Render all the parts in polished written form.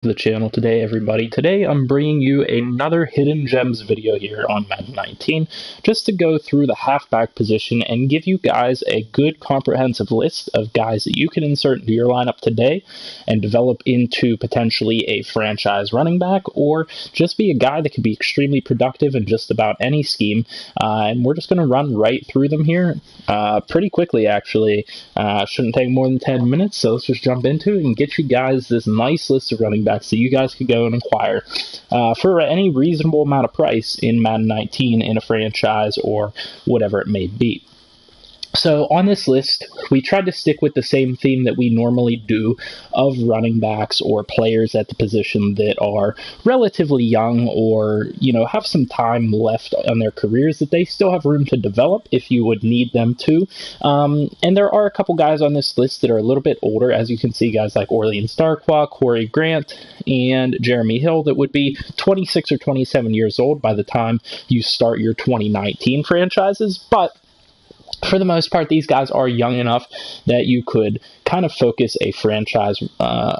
The channel today, everybody. Today I'm bringing you another hidden gems video here on Madden 19 just to go through the halfback position and give you guys a good comprehensive list of guys that you can insert into your lineup today and develop into potentially a franchise running back or just be a guy that could be extremely productive in just about any scheme. And we're just going to run right through them here pretty quickly, actually. Shouldn't take more than 10 minutes, so let's just jump into it and get you guys this nice list of running backs so you guys could go and acquire for any reasonable amount of price in Madden 19 in a franchise or whatever it may be. So on this list, we tried to stick with the same theme that we normally do of running backs or players at the position that are relatively young or, have some time left on their careers that they still have room to develop if you would need them to. And there are a couple guys on this list that are a little bit older. As you can see, guys like Orleans Darkwa, Corey Grant, and Jeremy Hill that would be 26 or 27 years old by the time you start your 2019 franchises. But for the most part, these guys are young enough that you could kind of focus a franchise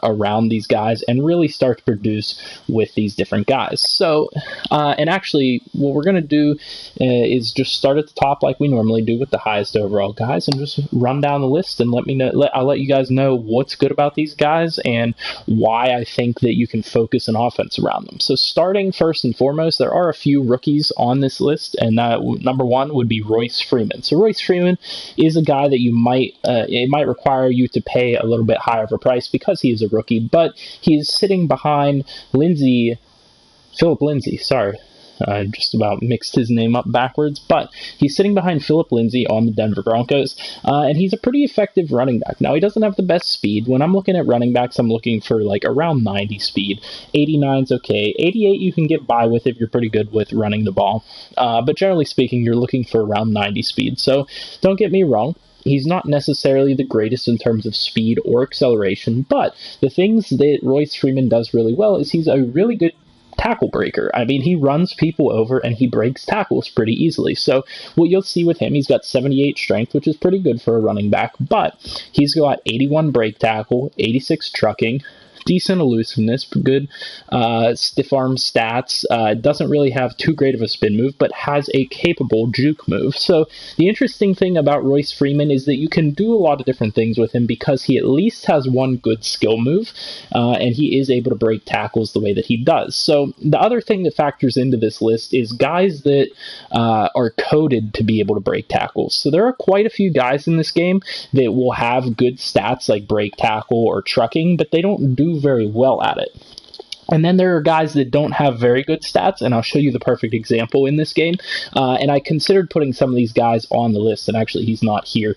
around these guys and really start to produce with these different guys. So, and actually, what we're going to do is just start at the top like we normally do with the highest overall guys and just run down the list and let me know. I'll let you guys know what's good about these guys and why I think that you can focus an offense around them. So, starting first and foremost, there are a few rookies on this list, and number one would be Royce Freeman. So, Royce Freeman is a guy that it might require you to pay a little bit higher of a price because he is a rookie, but he is sitting behind Philip Lindsay. Sorry, I just about mixed his name up backwards, but he's sitting behind Philip Lindsay on the Denver Broncos, and he's a pretty effective running back. Now, he doesn't have the best speed. When I'm looking at running backs, I'm looking for like around 90 speed. 89's okay. 88 you can get by with if you're pretty good with running the ball, but generally speaking, you're looking for around 90 speed. So don't get me wrong. He's not necessarily the greatest in terms of speed or acceleration, but the things that Royce Freeman does really well is he's a really good tackle breaker. I mean, he runs people over and he breaks tackles pretty easily. So what you'll see with him, he's got 78 strength, which is pretty good for a running back, but he's got 81 break tackle, 86 trucking, decent elusiveness, good stiff arm stats, doesn't really have too great of a spin move, but has a capable juke move. So the interesting thing about Royce Freeman is that you can do a lot of different things with him because he at least has one good skill move, and he is able to break tackles the way that he does. So the other thing that factors into this list is guys that are coded to be able to break tackles. So there are quite a few guys in this game that will have good stats like break tackle or trucking, but they don't do very well at it. And then there are guys that don't have very good stats, and I'll show you the perfect example in this game. And I considered putting some of these guys on the list, and actually he's not here.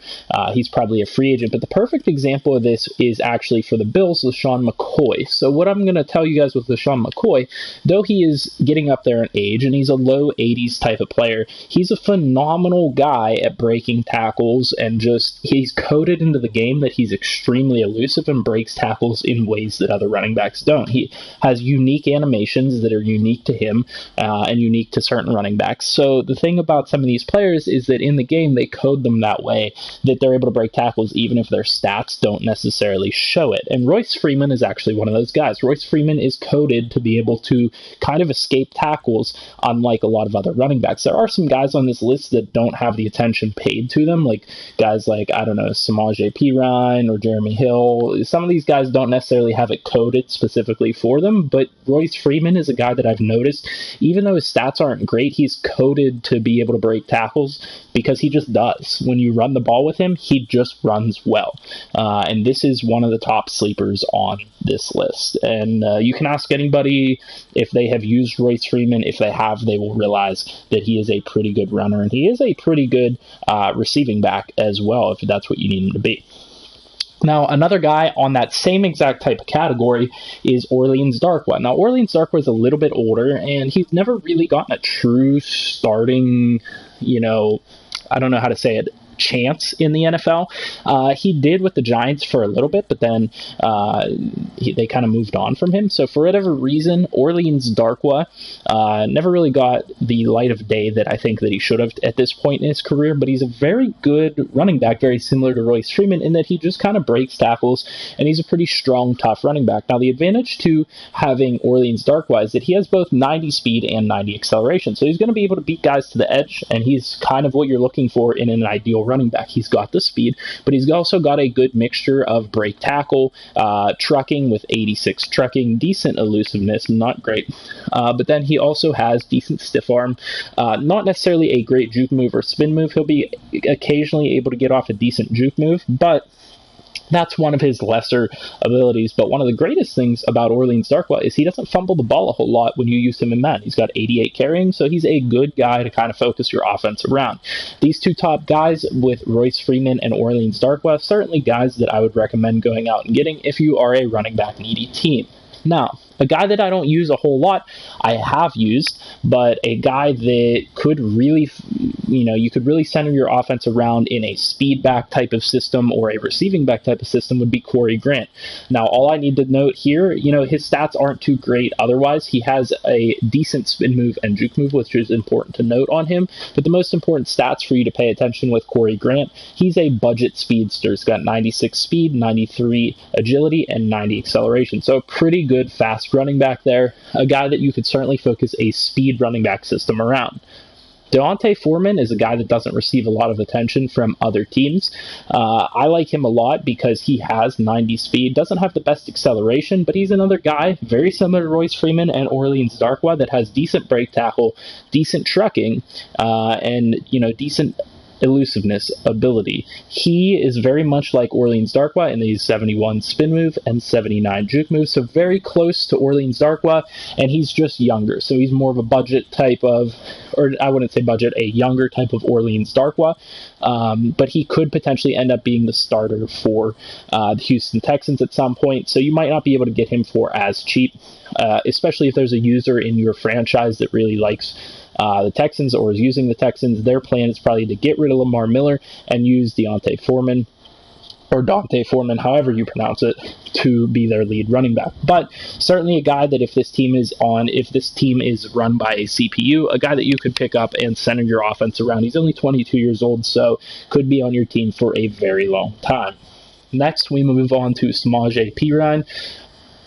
He's probably a free agent, but the perfect example of this is actually for the Bills, LeSean McCoy. So what I'm going to tell you guys with LeSean McCoy, though he is getting up there in age, and he's a low 80s type of player, he's a phenomenal guy at breaking tackles, and just he's coded into the game that he's extremely elusive and breaks tackles in ways that other running backs don't. He has unique animations that are unique to him and unique to certain running backs. So the thing about some of these players is that in the game they code them that way that they're able to break tackles even if their stats don't necessarily show it. And Royce Freeman is actually one of those guys. Royce Freeman is coded to be able to kind of escape tackles unlike a lot of other running backs. There are some guys on this list that don't have the attention paid to them, like guys like, I don't know, Samaje Perine or Jeremy Hill. Some of these guys don't necessarily have it coded specifically for them, but Royce Freeman is a guy that I've noticed, even though his stats aren't great, he's coded to be able to break tackles because he just does. When you run the ball with him, he just runs well. And this is one of the top sleepers on this list. And you can ask anybody if they have used Royce Freeman. If they have, they will realize that he is a pretty good runner, and he is a pretty good receiving back as well, if that's what you need him to be. Now, another guy on that same exact type of category is Orleans Darkwa. Now, Orleans Darkwa is a little bit older, and he's never really gotten a true starting, I don't know how to say it, chance in the NFL. He did with the Giants for a little bit, but then they kind of moved on from him. So for whatever reason, Orleans Darkwa never really got the light of day that I think that he should have at this point in his career, but he's a very good running back, very similar to Royce Freeman in that he just kind of breaks tackles, and he's a pretty strong, tough running back. Now, the advantage to having Orleans Darkwa is that he has both 90 speed and 90 acceleration, so he's going to be able to beat guys to the edge, and he's kind of what you're looking for in an ideal running back. He's got the speed, but he's also got a good mixture of break tackle, trucking with 86 trucking, decent elusiveness, not great, but then he also has decent stiff arm, not necessarily a great juke move or spin move. He'll be occasionally able to get off a decent juke move, but that's one of his lesser abilities. But one of the greatest things about Orleans Darkwa is he doesn't fumble the ball a whole lot when you use him in Madden. He's got 88 carrying, so he's a good guy to kind of focus your offense around. These two top guys with Royce Freeman and Orleans Darkwa, certainly guys that I would recommend going out and getting if you are a running back needy team. Now, a guy that I don't use a whole lot, I have used, but a guy that could really, you could really center your offense around in a speed back type of system or a receiving back type of system would be Corey Grant. Now, all I need to note here, his stats aren't too great otherwise. He has a decent spin move and juke move, which is important to note on him, but the most important stats for you to pay attention with Corey Grant, he's a budget speedster. He's got 96 speed, 93 agility, and 90 acceleration, so pretty good fast running back there, a guy that you could certainly focus a speed running back system around. D'Onta Foreman is a guy that doesn't receive a lot of attention from other teams. I like him a lot because he has 90 speed, doesn't have the best acceleration, but he's another guy very similar to Royce Freeman and Orleans Darkwa that has decent break tackle, decent trucking, and decent elusiveness ability. He is very much like Orleans Darkwa in these 71 spin move and 79 juke move, so very close to Orleans Darkwa, and he's just younger, so he's more of a budget type of, or I wouldn't say budget, a younger type of Orleans Darkwa, but he could potentially end up being the starter for the Houston Texans at some point, so you might not be able to get him for as cheap, especially if there's a user in your franchise that really likes the Texans or is using the Texans. Their plan is probably to get rid of Lamar Miller and use D'Onta Foreman, or D'Onta Foreman, however you pronounce it, to be their lead running back. But certainly a guy that if this team is run by a CPU, a guy that you could pick up and center your offense around. He's only 22 years old, so could be on your team for a very long time. Next, we move on to Samaje Perine.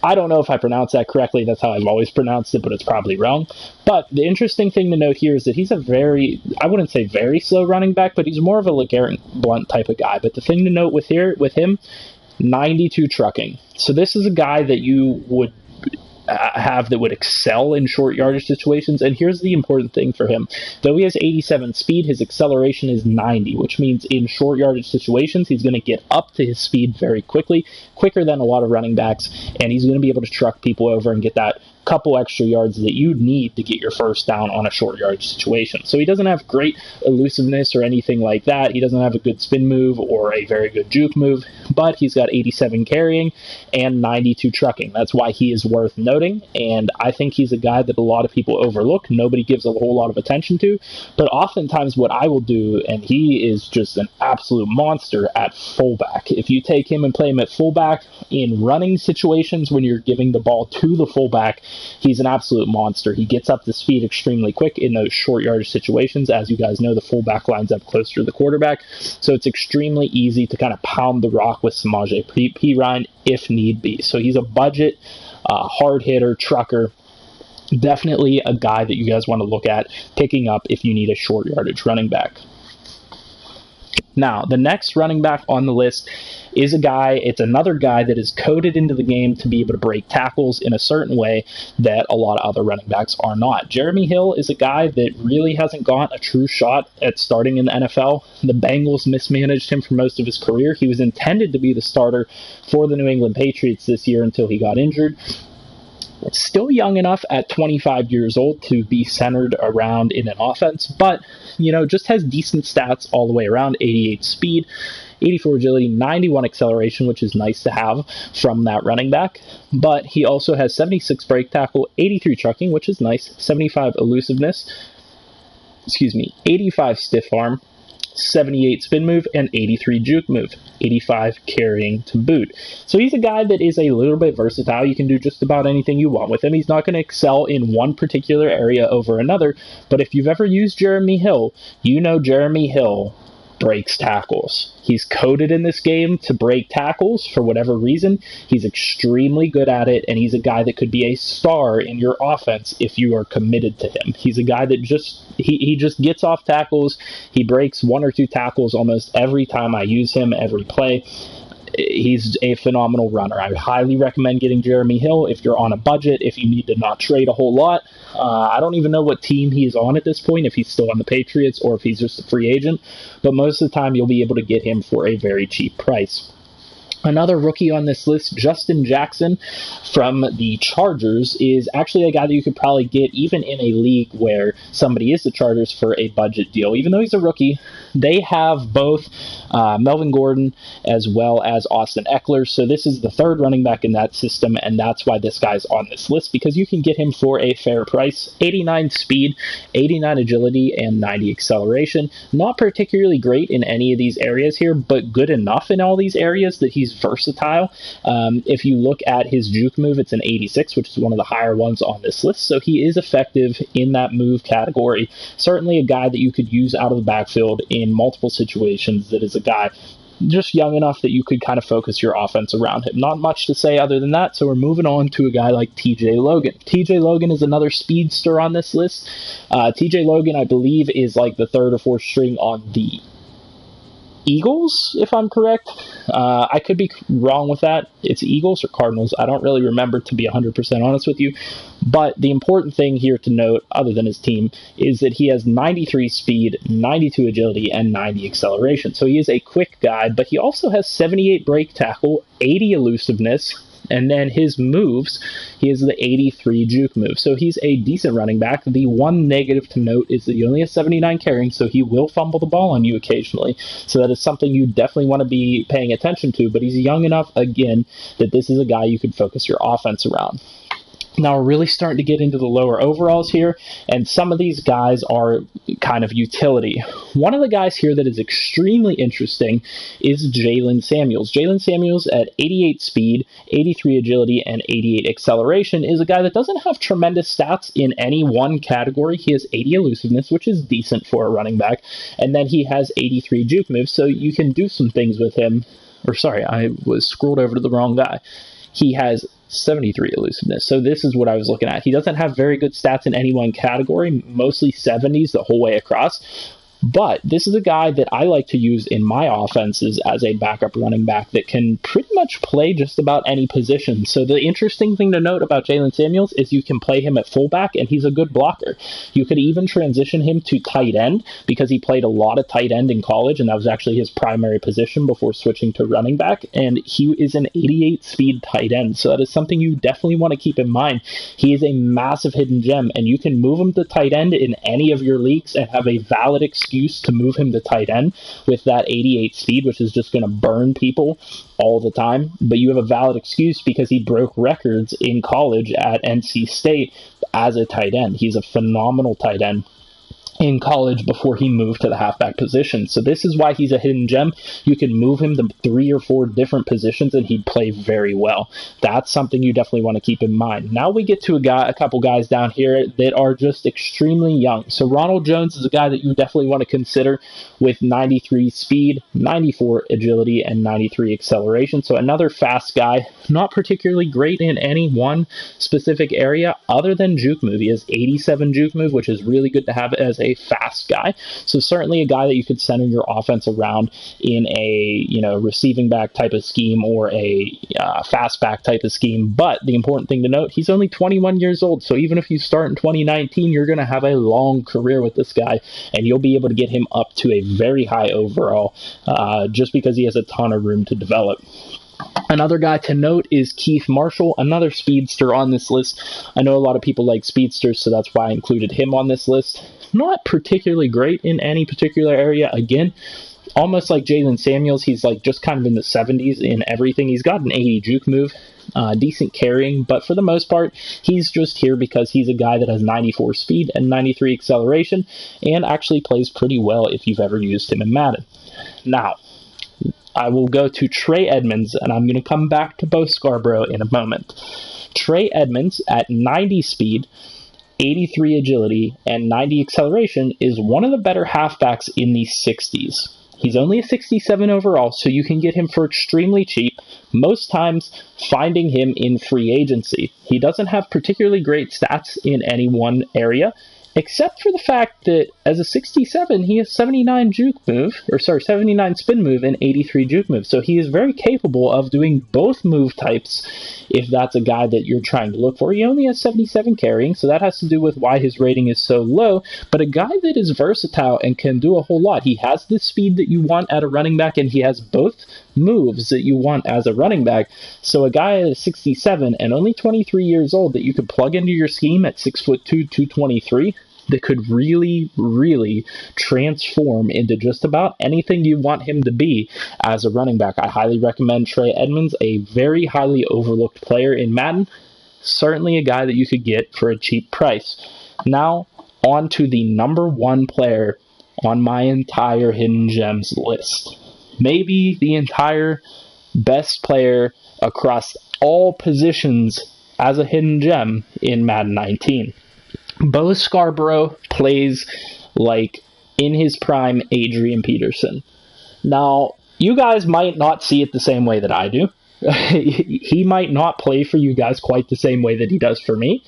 I don't know if I pronounced that correctly. That's how I've always pronounced it, but it's probably wrong. But the interesting thing to note here is that he's a I wouldn't say very slow running back, but he's more of a LeGarrette Blount type of guy. But the thing to note with him, 92 trucking. So this is a guy that you would have that would excel in short yardage situations, and here's the important thing for him. Though he has 87 speed, his acceleration is 90, which means in short yardage situations he's going to get up to his speed very quickly, quicker than a lot of running backs, and he's going to be able to truck people over and get that couple extra yards that you need to get your first down on a short yardage situation. So he doesn't have great elusiveness or anything like that. He doesn't have a good spin move or a very good juke move, but he's got 87 carrying and 92 trucking. That's why he is worth noting, and I think he's a guy that a lot of people overlook. Nobody gives a whole lot of attention to, but oftentimes what I will do, and he is just an absolute monster at fullback. If you take him and play him at fullback in running situations when you're giving the ball to the fullback, he's an absolute monster. He gets up to speed extremely quick in those short yardage situations. As you guys know, the fullback lines up closer to the quarterback, so it's extremely easy to kind of pound the rock with Samaje Perine if need be. So he's a budget, hard hitter, trucker. Definitely a guy that you guys want to look at picking up if you need a short yardage running back. Now, the next running back on the list is it's another guy that is coded into the game to be able to break tackles in a certain way that a lot of other running backs are not. Jeremy Hill is a guy that really hasn't got a true shot at starting in the NFL. The Bengals mismanaged him for most of his career. He was intended to be the starter for the New England Patriots this year until he got injured. Still young enough at 25 years old to be centered around in an offense, but just has decent stats all the way around. 88 speed, 84 agility, 91 acceleration, which is nice to have from that running back, but he also has 76 break tackle, 83 trucking, which is nice, 75 elusiveness, 85 stiff arm, 78 spin move, and 83 juke move, 85 carrying to boot. So he's a guy that is a little bit versatile. You can do just about anything you want with him. He's not going to excel in one particular area over another, but if you've ever used Jeremy Hill, you know Jeremy Hill breaks tackles. He's coded in this game to break tackles for whatever reason. He's extremely good at it, and he's a guy that could be a star in your offense if you are committed to him. He's a guy that he just gets off tackles. He breaks 1 or 2 tackles almost every time I use him, every play. He's a phenomenal runner. I highly recommend getting Jeremy Hill if you're on a budget, if you need to not trade a whole lot. I don't even know what team he's on at this point, if he's still on the Patriots or if he's just a free agent, but most of the time you'll be able to get him for a very cheap price. Another rookie on this list, Justin Jackson from the Chargers, is actually a guy that you could probably get even in a league where somebody is the Chargers for a budget deal. Even though he's a rookie, they have both Melvin Gordon as well as Austin Eckler. So this is the third running back in that system, and that's why this guy's on this list, because you can get him for a fair price. 89 speed, 89 agility, and 90 acceleration. Not particularly great in any of these areas here, but good enough in all these areas that he's versatile. If you look at his juke move, it's an 86, which is one of the higher ones on this list, so he is effective in that move category. Certainly a guy that you could use out of the backfield in multiple situations, that is a guy just young enough that you could kind of focus your offense around him. Not much to say other than that, so we're moving on to a guy like TJ Logan. TJ Logan is another speedster on this list. TJ Logan, I believe, is like the 3rd or 4th string on the Eagles, if I'm correct. I could be wrong with that. It's Eagles or Cardinals. I don't really remember, to be 100% honest with you. But the important thing here to note, other than his team, is that he has 93 speed, 92 agility, and 90 acceleration. So he is a quick guy, but he also has 78 break tackle, 80 elusiveness, and then his moves, he has the 83 juke move. So he's a decent running back. The one negative to note is that he only has 79 carrying, so he will fumble the ball on you occasionally. So that is something you definitely want to be paying attention to, but he's young enough, again, that this is a guy you could focus your offense around. Now we're really starting to get into the lower overalls here, and some of these guys are kind of utility. One of the guys here that is extremely interesting is Jalen Samuels. Jalen Samuels at 88 speed, 83 agility, and 88 acceleration is a guy that doesn't have tremendous stats in any one category. He has 80 elusiveness, which is decent for a running back, and then he has 83 juke moves, so you can do some things with him. Or sorry, I was scrolled over to the wrong guy. He has 73 elusiveness. So this is what I was looking at. He doesn't have very good stats in any one category, mostly 70s the whole way across. But this is a guy that I like to use in my offenses as a backup running back that can pretty much play just about any position. So the interesting thing to note about Jalen Samuels is you can play him at fullback, and he's a good blocker. You could even transition him to tight end, because he played a lot of tight end in college, and that was actually his primary position before switching to running back. And he is an 88 speed tight end. So that is something you definitely want to keep in mind. He is a massive hidden gem, and you can move him to tight end in any of your leagues and have a valid excuse to move him to tight end with that 88 speed, which is just going to burn people all the time. But you have a valid excuse because he broke records in college at NC State as a tight end. He's a phenomenal tight end in college before he moved to the halfback position. So this is why he's a hidden gem. You can move him to 3 or 4 different positions and he'd play very well. That's something you definitely want to keep in mind. Now we get to a couple guys down here that are just extremely young. So Ronald Jones is a guy that you definitely want to consider with 93 speed, 94 agility, and 93 acceleration. So another fast guy, not particularly great in any one specific area other than juke move. He has 87 juke move, which is really good to have as a fast guy. So certainly a guy that you could center your offense around in a receiving back type of scheme or a fast back type of scheme. But the important thing to note, he's only 21 years old. So even if you start in 2019, you're going to have a long career with this guy, and you'll be able to get him up to a very high overall just because he has a ton of room to develop. Another guy to note is Keith Marshall, another speedster on this list. I know a lot of people like speedsters, so that's why I included him on this list. Not particularly great in any particular area. Again, almost like Jalen Samuels, he's like just kind of in the 70s in everything. He's got an 80 juke move, decent carrying, but for the most part, he's just here because he's a guy that has 94 speed and 93 acceleration, and actually plays pretty well if you've ever used him in Madden. Now, I will go to Trey Edmonds, and I'm going to come back to Bo Scarborough in a moment. Trey Edmonds at 90 speed, 83 agility, and 90 acceleration is one of the better halfbacks in the 60s. He's only a 67 overall, so you can get him for extremely cheap, most times finding him in free agency. He doesn't have particularly great stats in any one area, except for the fact that as a 67, he has 79 79 spin move and 83 juke move. So he is very capable of doing both move types if that's a guy that you're trying to look for. He only has 77 carrying, so that has to do with why his rating is so low, but a guy that is versatile and can do a whole lot. He has the speed that you want at a running back, and he has both moves that you want as a running back. So a guy at 67 and only 23 years old that you could plug into your scheme at 6'2", 223, that could really, really transform into just about anything you want him to be as a running back. I highly recommend Trey Edmonds, a very highly overlooked player in Madden. Certainly a guy that you could get for a cheap price. Now, on to the number one player on my entire Hidden Gems list. Maybe the entire best player across all positions as a Hidden Gem in Madden 19. Bo Scarborough plays like, in his prime, Adrian Peterson. Now, you guys might not see it the same way that I do. He might not play for you guys quite the same way that he does for me.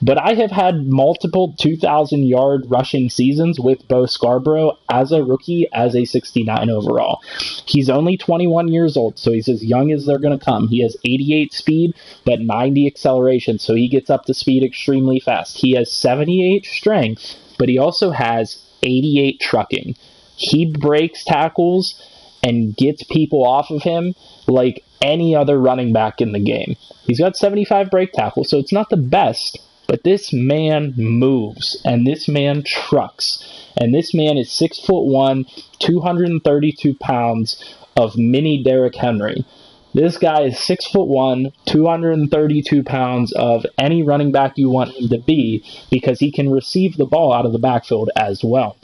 But I have had multiple 2,000-yard rushing seasons with Bo Scarborough as a rookie, as a 69 overall. He's only 21 years old, so he's as young as they're going to come. He has 88 speed, but 90 acceleration, so he gets up to speed extremely fast. He has 78 strength, but he also has 88 trucking. He breaks tackles and gets people off of him like any other running back in the game. He's got 75 break tackles, so it's not the best, but this man moves, and this man trucks, and this man is 6'1", 232 pounds of mini Derrick Henry. This guy is 6'1", 232 pounds of any running back you want him to be, because he can receive the ball out of the backfield as well.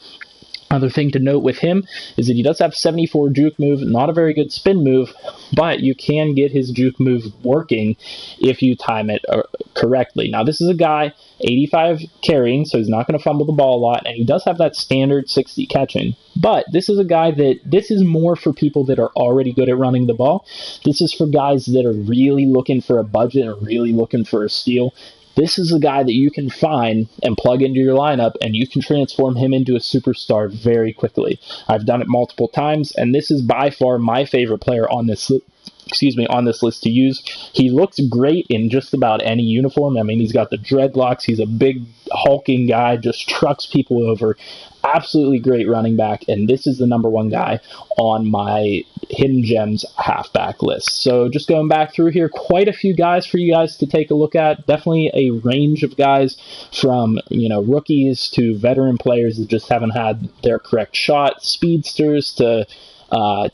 Other thing to note with him is that he does have 74 juke move, not a very good spin move, but you can get his juke move working if you time it correctly. Now, this is a guy, 85 carrying, so he's not going to fumble the ball a lot, and he does have that standard 60 catching. But this is a guy this is more for people that are already good at running the ball. This is for guys that are really looking for a budget and really looking for a steal. This is a guy that you can find and plug into your lineup, and you can transform him into a superstar very quickly. I've done it multiple times, and this is by far my favorite player on this list to use. He looks great in just about any uniform. I mean, he's got the dreadlocks. He's a big, hulking guy, just trucks people over. Absolutely great running back, and this is the number one guy on my Hidden Gems halfback list. So just going back through here, quite a few guys for you guys to take a look at. Definitely a range of guys from, rookies to veteran players that just haven't had their correct shot, speedsters to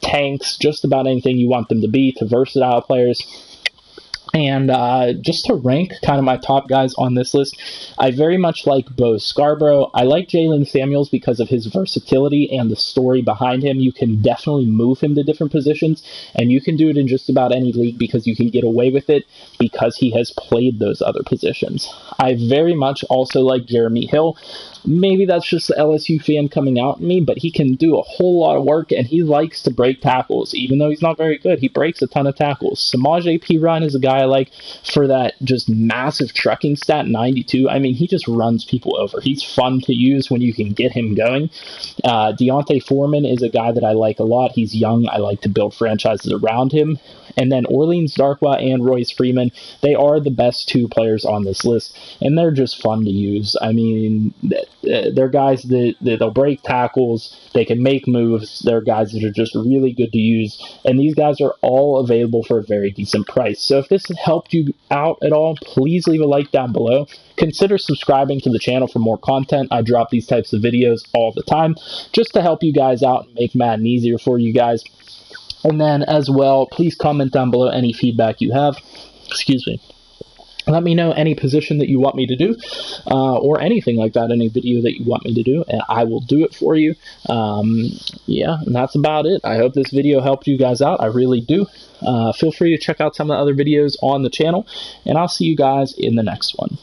tanks, just about anything you want them to be, to versatile players. And just to rank kind of my top guys on this list, I very much like Bo Scarborough. I like Jalen Samuels because of his versatility and the story behind him. You can definitely move him to different positions, and you can do it in just about any league because you can get away with it because he has played those other positions. I very much also like Jeremy Hill. Maybe that's just the LSU fan coming out in me, but he can do a whole lot of work, and he likes to break tackles. Even though he's not very good, he breaks a ton of tackles. Samaje Perine is a guy I like for that just massive trucking stat, 92. I mean, he just runs people over. He's fun to use when you can get him going. Deontay Foreman is a guy that I like a lot. He's young. I like to build franchises around him. And then Orleans Darkwa and Royce Freeman, they are the best two players on this list, and they're just fun to use. I mean, they're guys that'll break tackles, they can make moves, they're guys that are just really good to use, and these guys are all available for a very decent price. So if this has helped you out at all, please leave a like down below. Consider subscribing to the channel for more content. I drop these types of videos all the time just to help you guys out and make Madden easier for you guys. And then as well, please comment down below any feedback you have. Excuse me. Let me know any position that you want me to do, or anything like that, any video that you want me to do, and I will do it for you. Yeah, and that's about it. I hope this video helped you guys out. I really do. Feel free to check out some of the other videos on the channel, and I'll see you guys in the next one.